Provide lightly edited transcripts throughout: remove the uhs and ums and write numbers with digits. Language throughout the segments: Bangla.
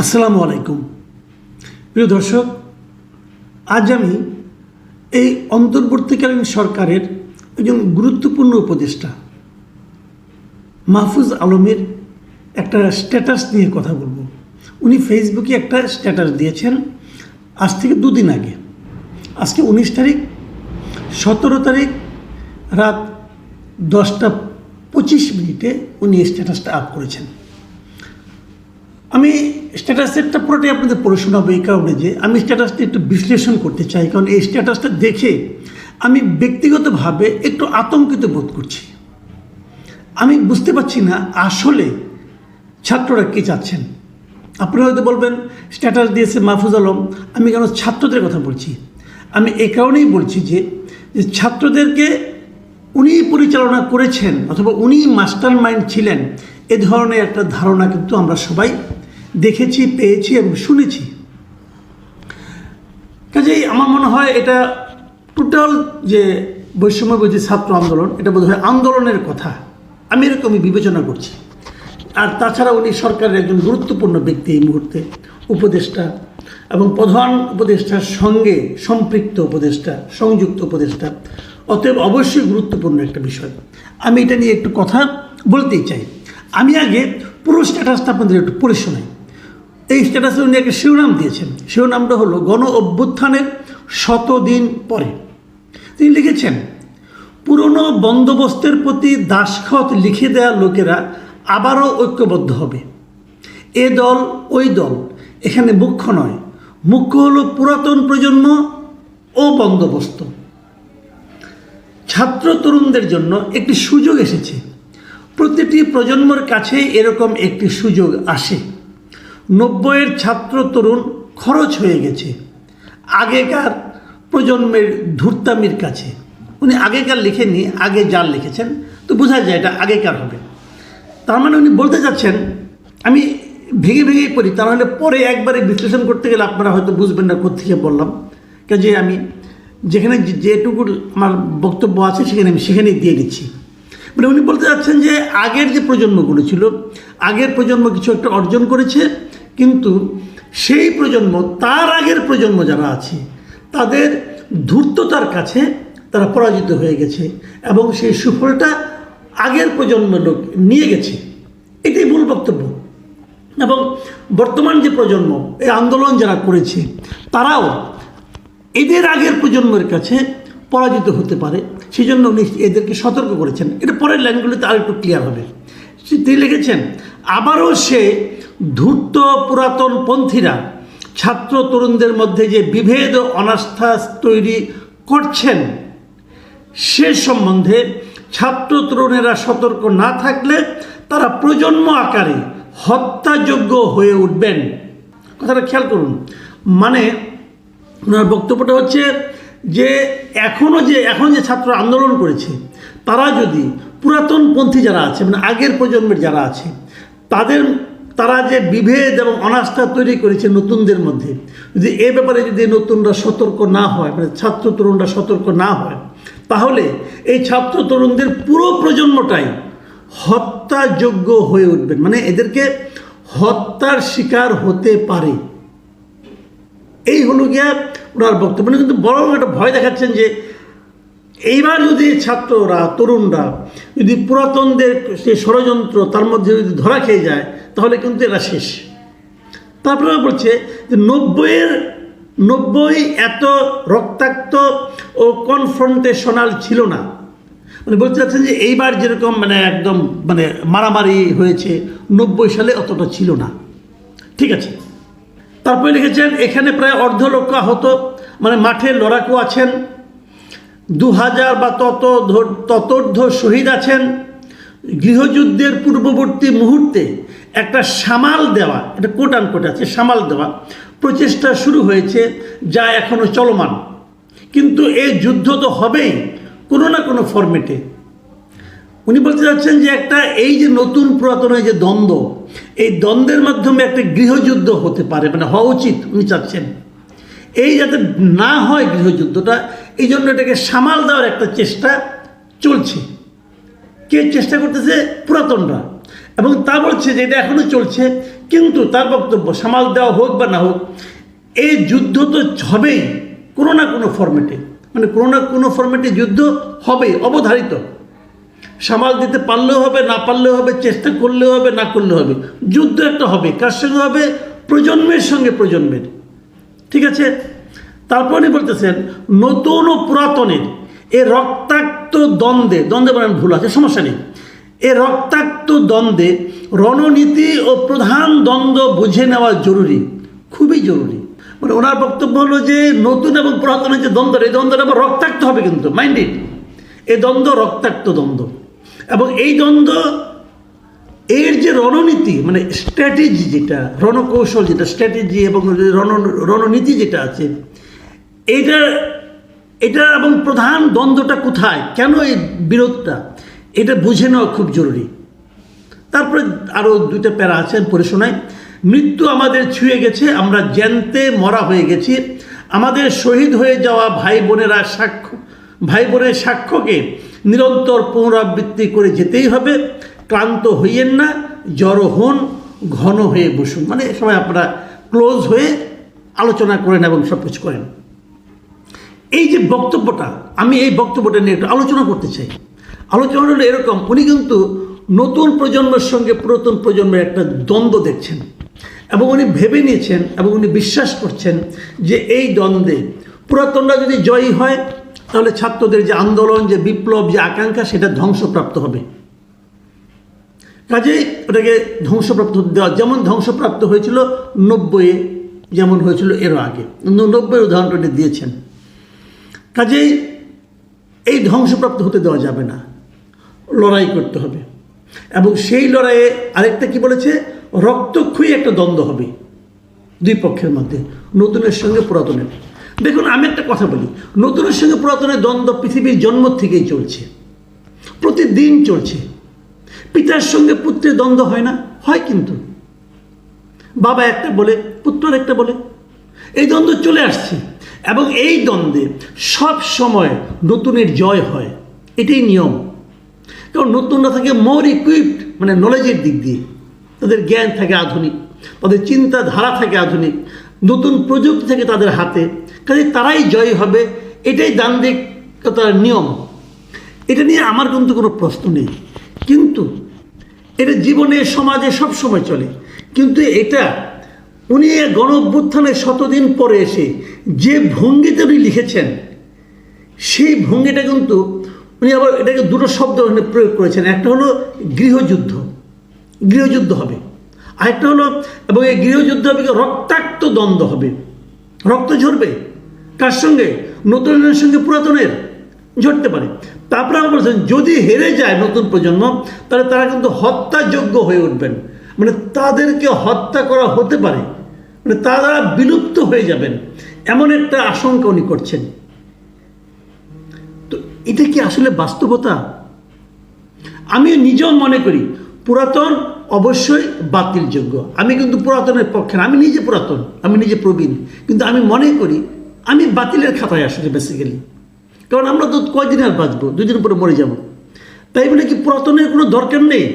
আসসালামু আলাইকুম প্রিয় দর্শক, আজ আমি এই অন্তর্বর্তীকালীন সরকারের একজন গুরুত্বপূর্ণ উপদেষ্টা মাহফুজ আলমের একটা স্ট্যাটাস নিয়ে কথা বলবো। উনি ফেসবুকে একটা স্ট্যাটাস দিয়েছেন আজ থেকে দুদিন আগে, আজকে 19 তারিখ, 17 তারিখ রাত 10:25 উনি এই স্ট্যাটাসটা আপ করেছেন। আমি স্ট্যাটাসেরটা পুরোটাই আপনাদের পড়ে শোনাবো এই কারণে যে আমি স্ট্যাটাসটা একটু বিশ্লেষণ করতে চাই, কারণ এই স্ট্যাটাসটা দেখে আমি ব্যক্তিগতভাবে একটু আতঙ্কিত বোধ করছি। আমি বুঝতে পারছি না আসলে ছাত্ররা কী চাচ্ছেন। আপনারা হয়তো বলবেন স্ট্যাটাস দিয়েছে মাহফুজ আলম, আমি কেন ছাত্রদের কথা বলছি? আমি এই কারণেই বলছি যে ছাত্রদেরকে উনি পরিচালনা করেছেন অথবা উনি মাস্টার মাইন্ড ছিলেন, এ ধরনের একটা ধারণা কিন্তু আমরা সবাই দেখেছি, পেয়েছি এবং শুনেছি। কাজেই আমার মনে হয় এটা টোটাল যে বৈষম্যবিরোধী ছাত্র আন্দোলন, এটা বোধহয় আন্দোলনের কথা, আমি এরকমই বিবেচনা করছি। আর তাছাড়া উনি সরকারের একজন গুরুত্বপূর্ণ ব্যক্তি, এই মুহূর্তে উপদেষ্টা এবং প্রধান উপদেষ্টার সঙ্গে সম্পৃক্ত উপদেষ্টা, সংযুক্ত উপদেষ্টা, অতএব অবশ্যই গুরুত্বপূর্ণ একটা বিষয়। আমি এটা নিয়ে একটু কথা বলতেই চাই। আমি আগে পুরো স্ট্যাটাসটা আপনাদের একটু পড়ে শোনাই। এই স্ট্যাটাসে উনি একটা শিরোনাম দিয়েছেন, শিরোনামটা হলো গণ অভ্যুত্থানের 100 দিন পরে। তিনি লিখেছেন, পুরনো বন্দোবস্তের প্রতি দাসখত লিখে দেওয়া লোকেরা আবারও ঐক্যবদ্ধ হবে। এ দল ওই দল এখানে মুখ্য নয়, মুখ্য হলো পুরাতন প্রজন্ম ও বন্দোবস্ত। ছাত্র তরুণদের জন্য একটি সুযোগ এসেছে, প্রতিটি প্রজন্মের কাছে এরকম একটি সুযোগ আসে। 90-এর ছাত্র তরুণ খরচ হয়ে গেছে আগেকার প্রজন্মের ধূর্তামির কাছে। উনি আগেকার লিখেননি, আগে যার লিখেছেন, তো বোঝা যায় এটা আগেকার হবে। তার মানে উনি বলতে চাচ্ছেন, আমি ভেঙে ভেঙেই পড়ি, তাহলে পরে একবারে বিশ্লেষণ করতে গেলে আপনারা হয়তো বুঝবেন না কোত্থেকে বললাম। কাজে আমি যেখানে যেটুকু আমার বক্তব্য আছে সেখানেই দিয়ে দিচ্ছি। মানে উনি বলতে চাচ্ছেন যে আগের যে প্রজন্মগুলো ছিল, আগের প্রজন্ম কিছু একটা অর্জন করেছে, কিন্তু সেই প্রজন্ম, তার আগের প্রজন্ম যারা আছে, তাদের ধূর্ততার কাছে তারা পরাজিত হয়ে গেছে এবং সেই সুফলটা আগের প্রজন্মের লোক নিয়ে গেছে। এটাই মূল বক্তব্য। এবং বর্তমান যে প্রজন্ম, এই আন্দোলন যারা করেছে, তারাও এদের আগের প্রজন্মের কাছে পরাজিত হতে পারে, সেই জন্য উনি এদেরকে সতর্ক করেছেন। এটা পরের লাইনগুলিতে আর একটু ক্লিয়ার হবে। তিনি লিখেছেন, আবারও সে ধূর্ত পুরাতন পন্থীরা ছাত্র তরুণদের মধ্যে যে বিভেদ ও অনাস্থা তৈরি করছেন, সে সম্বন্ধে ছাত্র তরুণেরা সতর্ক না থাকলে তারা প্রজন্ম আকারে হত্যাযোগ্য হয়ে উঠবেন। কথাটা খেয়াল করুন। মানে ওনার বক্তব্যটা হচ্ছে যে এখন যে ছাত্র আন্দোলন করেছে, তারা যদি পুরাতনপন্থী যারা আছে, মানে আগের প্রজন্মের যারা আছে, তারা যে বিভেদ এবং অনাস্থা তৈরি করেছে নতুনদের মধ্যে, যদি এ ব্যাপারে যদি নতুনরা সতর্ক না হয়, মানে ছাত্র তরুণরা সতর্ক না হয়, তাহলে এই ছাত্র তরুণদের পুরো প্রজন্মটাই হত্যাযোগ্য হয়ে উঠবেন। মানে এদেরকে হত্যার শিকার হতে পারে। এই হলো গিয়া ওনার বক্তব্য। কিন্তু বরং একটা ভয় দেখাচ্ছেন যে এইবার যদি ছাত্ররা, তরুণরা যদি পুরাতনদের সে ষড়যন্ত্র তার মধ্যে যদি ধরা খেয়ে যায়, তাহলে কিন্তু এরা শেষ। তারপরে বলছে যে 90 এত রক্তাক্ত ও কনফ্রন্টেশনাল ছিল না। মানে বলতে চাচ্ছেন যে এইবার যেরকম একদম মারামারি হয়েছে, 90 সালে অতটা ছিল না। ঠিক আছে। তারপরে লিখেছেন, এখানে প্রায় 1.5 লক্ষ আহত, মানে মাঠে লড়াকু আছেন, 2000 বা ততোর্ধ্ব শহীদ আছেন। গৃহযুদ্ধের পূর্ববর্তী মুহূর্তে একটা সামাল দেওয়া, এটা কোট আনকোট আছে, সামাল দেওয়া প্রচেষ্টা শুরু হয়েছে, যা এখনো চলমান। কিন্তু এই যুদ্ধ তো হবেই কোনো না কোনো ফরম্যাটে। উনি বলতে চাচ্ছেন যে এই যে নতুন পুরাতনের যে দ্বন্দ্ব, এই দ্বন্দ্বের মাধ্যমে একটা গৃহযুদ্ধ হতে পারে, মানে হওয়া উচিত। উনি চাচ্ছেন এই যাতে না হয় গৃহযুদ্ধটা, এই জন্য এটাকে সামাল দেওয়ার একটা চেষ্টা চলছে। কে চেষ্টা করতেছে? পুরাতনরা। এবং তা বলছে যে এটা এখনও চলছে, কিন্তু তার বক্তব্য সামাল দেওয়া হোক বা না হোক, এই যুদ্ধ তো হবেই কোনো না কোনো ফরম্যাটে, মানে কোনো না কোনো ফরম্যাটে যুদ্ধ হবেই, অবধারিত। সামাল দিতে পারলেও হবে, না পারলেও হবে, চেষ্টা করলেও হবে, না করলেও হবে, যুদ্ধ একটা হবে। কার সঙ্গে হবে? প্রজন্মের সঙ্গে প্রজন্মের। ঠিক আছে? তারপর উনি বলতেছেন নতুন ও পুরাতনের এ রক্তাক্ত দ্বন্দ্বে, দ্বন্দ্বে বলেন ভুল আছে, সমস্যা নেই, এ রক্তাক্ত দ্বন্দ্বে রণনীতি ও প্রধান দ্বন্দ্ব বুঝে নেওয়া জরুরি, খুবই জরুরি। মানে ওনার বক্তব্য হলো যে নতুন এবং পুরাতনের যে দ্বন্দ্ব, এই দ্বন্দ্বটা আবার রক্তাক্ত হবে, কিন্তু মাইন্ড ইট, এই দ্বন্দ্ব রক্তাক্ত দ্বন্দ্ব। এবং এই দ্বন্দ্ব এর যে রণনীতি, মানে স্ট্র্যাটেজি, যেটা রণকৌশল, যেটা স্ট্র্যাটেজি এবং রণনীতি যেটা আছে, এটা এবং প্রধান দ্বন্দ্বটা কোথায়, কেন এই বিরোধটা, এটা বুঝে নেওয়া খুব জরুরি। তারপরে আরও দুইটা প্যারা আছে, পড়ে শোনাই। মৃত্যু আমাদের ছুঁয়ে গেছে, আমরা জ্যান্তে মরা হয়ে গেছি, আমাদের শহীদ হয়ে যাওয়া ভাই বোনের সাক্ষ্যকে নিরন্তর পুনরাবৃত্তি করে যেতেই হবে। ক্লান্ত হইয়েন না, জড়ো হন, ঘন হয়ে বসুন। মানে সবাই আপনারা ক্লোজ হয়ে আলোচনা করেন এবং সব কিছু করেন। এই যে বক্তব্যটা, আমি এই বক্তব্যটা নিয়ে একটু আলোচনা করতে চাই। আলোচনা হলো এরকম, উনি কিন্তু নতুন প্রজন্মের সঙ্গে পুরাতন প্রজন্মের একটা দ্বন্দ্ব দেখছেন এবং উনি ভেবে নিয়েছেন এবং উনি বিশ্বাস করছেন যে এই দ্বন্দ্বে পুরাতনরা যদি জয়ী হয় তাহলে ছাত্রদের যে আন্দোলন, যে বিপ্লব, যে আকাঙ্ক্ষা, সেটা ধ্বংসপ্রাপ্ত হবে। কাজেই ওটাকে ধ্বংসপ্রাপ্ত দেওয়া, যেমন ধ্বংসপ্রাপ্ত হয়েছিল 90-এ, যেমন হয়েছিল এরও আগে। 90-এর উদাহরণটা দিয়েছেন। কাজেই এই ধ্বংসপ্রাপ্ত হতে দেওয়া যাবে না, লড়াই করতে হবে। এবং সেই লড়াইয়ে আরেকটা কি বলেছে, রক্তক্ষয়ী একটা দ্বন্দ্ব হবে দুই পক্ষের মধ্যে, নতুনের সঙ্গে পুরাতনের। দেখুন, আমি একটা কথা বলি, নতুনের সঙ্গে পুরাতনের দ্বন্দ্ব পৃথিবীর জন্ম থেকেই চলছে, প্রতিদিন চলছে। পিতার সঙ্গে পুত্রের দ্বন্দ্ব হয় না? হয়, কিন্তু বাবা একটা বলে, পুত্র একটা বলে, এই দ্বন্দ্ব চলে আসছে। এবং এই দ্বন্দ্বে সব সময় নতুনের জয় হয়, এটাই নিয়ম। কারণ নতুনরা থাকে মোর ইকুইপড, মানে নলেজের দিক দিয়ে, তাদের জ্ঞান থাকে আধুনিক, তাদের চিন্তাধারা থাকে আধুনিক, নতুন প্রযুক্তি থাকে তাদের হাতে, কাজে তারাই জয়ী হবে, এটাই দান্দিকতার নিয়ম। এটা নিয়ে আমার কিন্তু কোনো প্রশ্ন নেই, কিন্তু এটা জীবনে, সমাজে সব সময় চলে। কিন্তু এটা উনি গণ অভ্যুত্থানের 100 দিন পরে এসে যে ভঙ্গিতে উনি লিখেছেন, সেই ভঙ্গিটা কিন্তু উনি আবার এটাকে দুটো শব্দ প্রয়োগ করেছেন। একটা হলো গৃহযুদ্ধ, গৃহযুদ্ধ হবে, আরেকটা হলো, এবং এই গৃহযুদ্ধ হবে রক্তাক্ত দ্বন্দ্ব হবে, রক্ত ঝরবে। কার সঙ্গে? নতুনের সঙ্গে পুরাতনের ঝরতে পারে। তারপরে আমরা বলছেন যদি হেরে যায় নতুন প্রজন্ম, তাহলে তারা কিন্তু হত্যাযোগ্য হয়ে উঠবেন, মানে তাদেরকে হত্যা করা হতে পারে, মানে তারা বিলুপ্ত হয়ে যাবেন, এমন একটা আশঙ্কা উনি করছেন। তো এটা কি আসলে বাস্তবতা? আমি নিজেও মনে করি পুরাতন অবশ্যই বাতিলযোগ্য। আমি কিন্তু পুরাতনের পক্ষে না, আমি নিজে পুরাতন, আমি নিজে প্রবীণ, কিন্তু আমি মনে করি আমি বাতিলের খাতায় আসলে বেসিক্যালি। কারণ আমরা তো কয়দিন আর বাঁচবো, 2 দিন পরে মরে যাব। তাই বলে কি পুরাতনের কোনো দরকার নেই?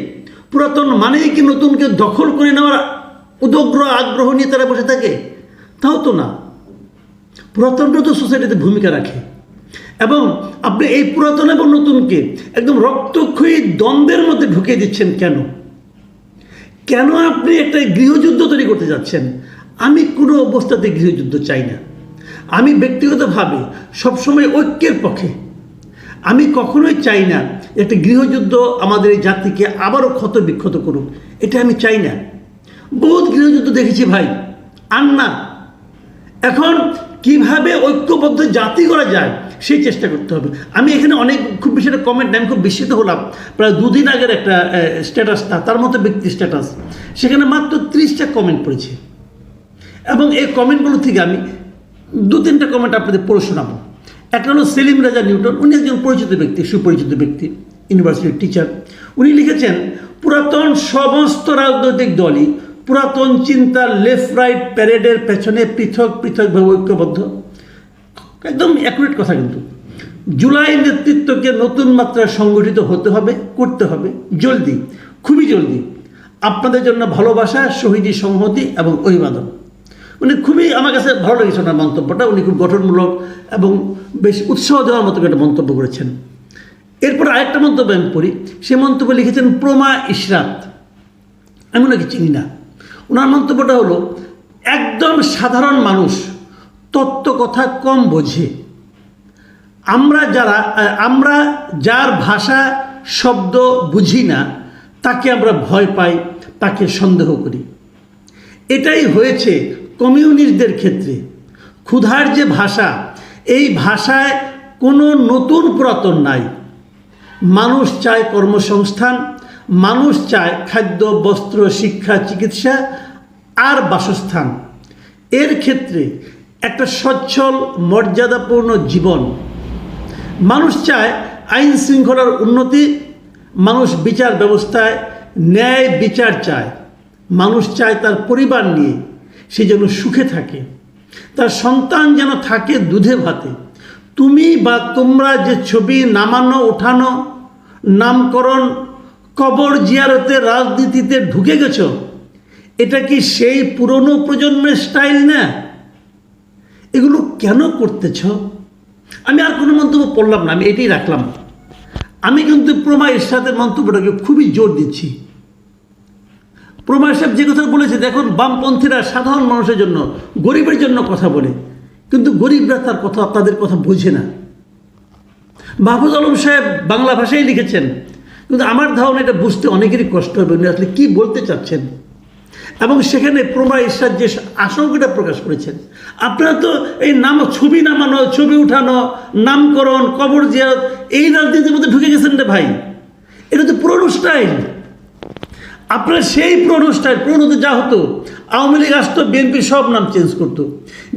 পুরাতন মানেই কি নতুনকে দখল করে নেওয়ার উদগ্র আগ্রহ নিয়ে তারা বসে থাকে? তাও তো না। পুরাতনটা তো সোসাইটিতে ভূমিকা রাখে। এবং আপনি এই পুরাতন এবং নতুনকে একদম রক্তক্ষয়ী দ্বন্দ্বের মধ্যে ঢুকিয়ে দিচ্ছেন কেন? কেন আপনি একটা গৃহযুদ্ধ তৈরি করতে যাচ্ছেন? আমি কোনো অবস্থাতে গৃহযুদ্ধ চাই না। আমি ব্যক্তিগতভাবে সবসময় ঐক্যের পক্ষে। আমি কখনোই চাই না একটা গৃহযুদ্ধ আমাদের এই জাতিকে আবারও ক্ষত বিক্ষত করুক, এটা আমি চাই না। বহুত গৃহযুদ্ধ দেখেছি ভাই, আর না। এখন কিভাবে ঐক্যবদ্ধ জাতি করা যায় সেই চেষ্টা করতে হবে। আমি এখানে অনেক খুব বেশি একটা কমেন্ট, আমি খুব বিস্মিত হলাম। প্রায় 2 দিন আগের একটা স্ট্যাটাসটা, তার মতো ব্যক্তি স্ট্যাটাস, সেখানে মাত্র 30টা কমেন্ট পড়েছে। এবং এই কমেন্টগুলো থেকে আমি 2-3টা কমেন্ট আপনাদের পড়ে শোনাবো। একটা হলো সেলিম রাজা নিউটন, উনি একজন পরিচিত ব্যক্তি, সুপরিচিত ব্যক্তি, ইউনিভার্সিটির টিচার। উনি লিখেছেন পুরাতন সমস্ত রাজনৈতিক দলই পুরাতন চিন্তার লেফট রাইট প্যারেডের পেছনে পৃথক পৃথকভাবে ঐক্যবদ্ধ। একদম অ্যাকুরেট কথা। কিন্তু জুলাই নেতৃত্বকে নতুন মাত্রায় সংগঠিত হতে হবে, করতে হবে, জলদি, খুবই জলদি। আপনাদের জন্য ভালোবাসা, শহীদি সংহতি এবং অভিবাদন। উনি খুবই আমার কাছে ভালো লেগেছে ওনার মন্তব্যটা। উনি খুব গঠনমূলক এবং বেশ উৎসাহ দেওয়ার মতো একটা মন্তব্য করেছেন। এরপর আরেকটা মন্তব্য আমি পড়ি। সে মন্তব্য লিখেছেন প্রমা ইশরাত। আমি ওনাকে চিনি না। ওনার মন্তব্যটা হলো, একদম সাধারণ মানুষ তত্ত্ব কথা কম বোঝে। আমরা যার ভাষা শব্দ বুঝি না তাকে আমরা ভয় পাই, তাকে সন্দেহ করি। এটাই হয়েছে কমিউনিস্টদের ক্ষেত্রে। ক্ষুধার যে ভাষা, এই ভাষায় কোনো নতুন পুরাতন নাই। মানুষ চায় কর্মসংস্থান, মানুষ চায় খাদ্য, বস্ত্র, শিক্ষা, চিকিৎসা আর বাসস্থান। এর ক্ষেত্রে একটা সচ্ছল মর্যাদাপূর্ণ জীবন। মানুষ চায় আইন শৃঙ্খলার উন্নতি, মানুষ বিচার ব্যবস্থায় ন্যায় বিচার চায়, মানুষ চায় তার পরিবার নিয়ে সে যেন সুখে থাকে, তার সন্তান যেন থাকে দুধে ভাতে। তুমি বা তোমরা যে ছবি নামানো, ওঠানো, নামকরণ, কবর জিয়ারতে, রাজনীতিতে ঢুকে গেছ, এটা কি সেই পুরনো প্রজন্মের স্টাইল না? এগুলো কেন করতেছ? আমি আর কোনো মন্তব্য পড়লাম না, আমি এটাই রাখলাম। আমি কিন্তু প্রমা ইরশাদের মন্তব্যটাকে খুবই জোর দিচ্ছি। প্রমা ইরশাদ যে কথা বলেছে, দেখুন বামপন্থীরা সাধারণ মানুষের জন্য, গরিবের জন্য কথা বলে, কিন্তু গরিবরা তাদের কথা বোঝে না। মাহফুজ আলম সাহেব বাংলা ভাষায় লিখেছেন, কিন্তু আমার ধারণা এটা বুঝতে অনেকেরই কষ্ট হবে উনি আসলে কী বলতে চাচ্ছেন। এবং সেখানে প্রমা ইরশাদ যে আশঙ্কাটা প্রকাশ করেছেন, আপনারা তো এই ছবি নামানো, ছবি উঠানো, নামকরণ, কবর জিয়ারত, এই রাজনীতির মধ্যে ঢুকে গেছেন রে ভাই। এটা তো পুরনো স্টাইল। আপনার সেই পুরনো স্টাইল। পুরনোতে যা হতো, আওয়ামী লীগ আসতো, বিএনপি সব নাম চেঞ্জ করতো,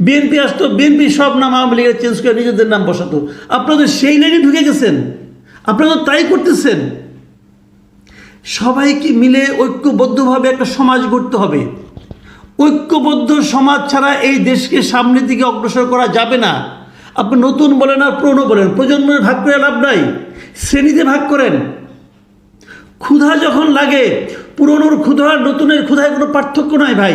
বিএনপি আসতো, বিএনপি সব নাম আওয়ামী লীগের চেঞ্জ করে নিজেদের নাম বসাতো। আপনারা তো সেই লাইনে ঢুকে গেছেন, আপনারা তো তাই করতেছেন। সবাইকে মিলে ঐক্যবদ্ধভাবে একটা সমাজ গড়তে হবে। ঐক্যবদ্ধ সমাজ ছাড়া এই দেশকে সামনের দিকে অগ্রসর করা যাবে না। আপনি নতুন বলেন আর পুরনো বলেন, প্রজন্মের ভাগ করে লাভ নাই, শ্রেণীতে ভাগ করেন। ক্ষুধা যখন লাগে, পুরনোর ক্ষুধা আর নতুনের ক্ষুধায় কোনো পার্থক্য নয় ভাই।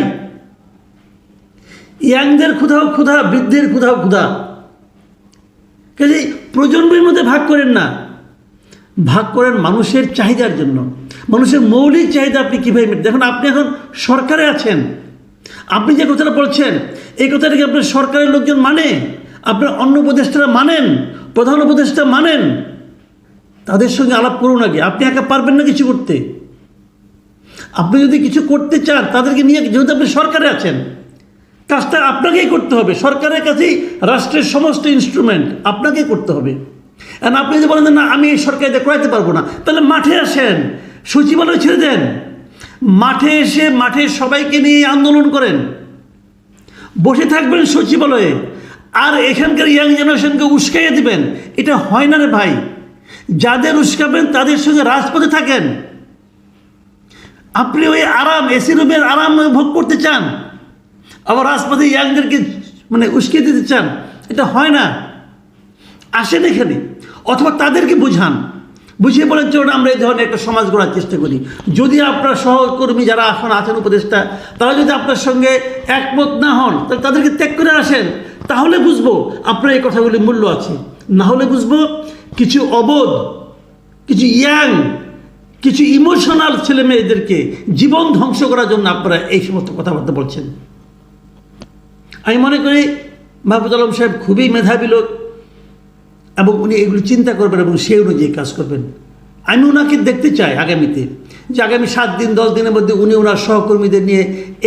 ইয়াংদের ক্ষুধাও ক্ষুধা, বৃদ্ধের ক্ষুধাও ক্ষুধা। কাজেই প্রজন্মের মধ্যে ভাগ করেন না, ভাগ করেন মানুষের চাহিদার জন্য। মানুষের মৌলিক চাহিদা আপনি কীভাবে দেখুন, আপনি এখন সরকারে আছেন, আপনি যে কথাটা বলছেন এই কথাটা কি আপনার সরকারের লোকজন মানে? আপনার অন্য উপদেষ্টারা মানেন? প্রধান উপদেষ্টা মানেন? তাদের সঙ্গে আলাপ করুন আগে। আপনি একা পারবেন না কিছু করতে। আপনি যদি কিছু করতে চান তাদেরকে নিয়ে, যেহেতু আপনি সরকারে আছেন, কাজটা আপনাকেই করতে হবে। সরকারের কাছেই রাষ্ট্রের সমস্ত ইনস্ট্রুমেন্ট আপনাকেই করতে হবে। আর আপনি যদি বলেন না আমি এই সরকারিতে করাইতে পারবো না, তাহলে মাঠে আসেন, সচিবালয় ছেড়ে দেন, মাঠে এসে মাঠে সবাইকে নিয়ে আন্দোলন করেন। বসে থাকবেন সচিবালয়ে আর এখানকার ইয়াং জেনারেশনকে উস্কাইয়ে দিবেন, এটা হয় না রে ভাই। যাদের উস্কাবেন তাদের সঙ্গে রাজপথে থাকেন। আপনি ওই আরাম, এসি রুমের আরাম ভোগ করতে চান, আবার রাজপথে ইয়াংদেরকে উস্কিয়ে দিতে চান, এটা হয় না। আসেন এখানে, অথবা তাদেরকে বুঝিয়ে বলেন চলুন আমরা এই ধরনের একটা সমাজ গড়ার চেষ্টা করি। যদি আপনার সহকর্মী যারা এখন আছেন উপদেষ্টা, তারা যদি আপনার সঙ্গে একমত না হন, তাহলে তাদেরকে ত্যাগ করে আসেন। তাহলে বুঝবো আপনার এই কথাগুলির মূল্য আছে। না হলে বুঝবো কিছু অবোধ, কিছু ইয়াং, কিছু ইমোশনাল ছেলে মেয়েদেরকে জীবন ধ্বংস করার জন্য আপনারা এই সমস্ত কথাবার্তা বলছেন। আমি মনে করি মাহফুজ আলম সাহেব খুবই মেধাবী লোক এবং উনি এগুলো চিন্তা করবেন এবং সেই অনুযায়ী কাজ করবেন। আমি ওনাকে দেখতে চাই আগামীতে, যে আগামী 7 দিন 10 দিনের মধ্যে উনি ওনার সহকর্মীদের নিয়ে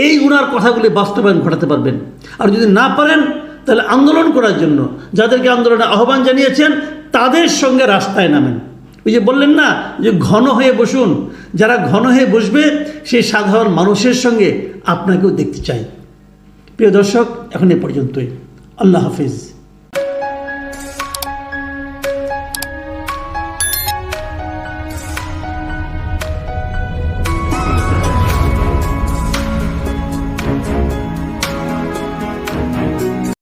এই ওনার কথাগুলি বাস্তবায়ন ঘটাতে পারবেন। আর যদি না পারেন তাহলে আন্দোলন করার জন্য যাদেরকে আন্দোলনে আহ্বান জানিয়েছেন তাদের সঙ্গে রাস্তায় নামেন। ওই যে বললেন না যে ঘন হয়ে বসুন, যারা ঘন হয়ে বসবে সেই সাধারণ মানুষের সঙ্গে আপনাকেও দেখতে চাই। প্রিয় দর্শক, এখন এ পর্যন্তই। আল্লাহ হাফিজ।